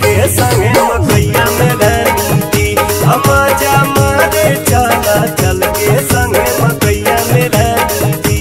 के संगे मकैया में रहती। मजा मारे चला चल के संगे मकैया में रहती।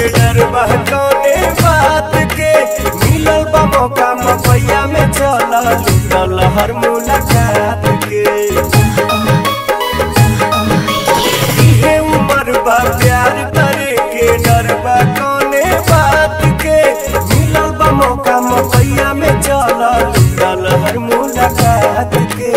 कौने बात के मिलल बा मौका मकैया में चला लूटल हर मुलाकात के। इहे उम्र बा प्यार करे के डर बा कौने बात के मिलल बा मौका मकैया में चला लूटल हर मुलाकात के।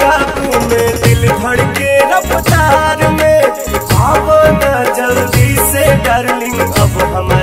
काबू में दिल धड़के रफ्तार में, आओ ना जल्दी से डार्लिंग अब हमारे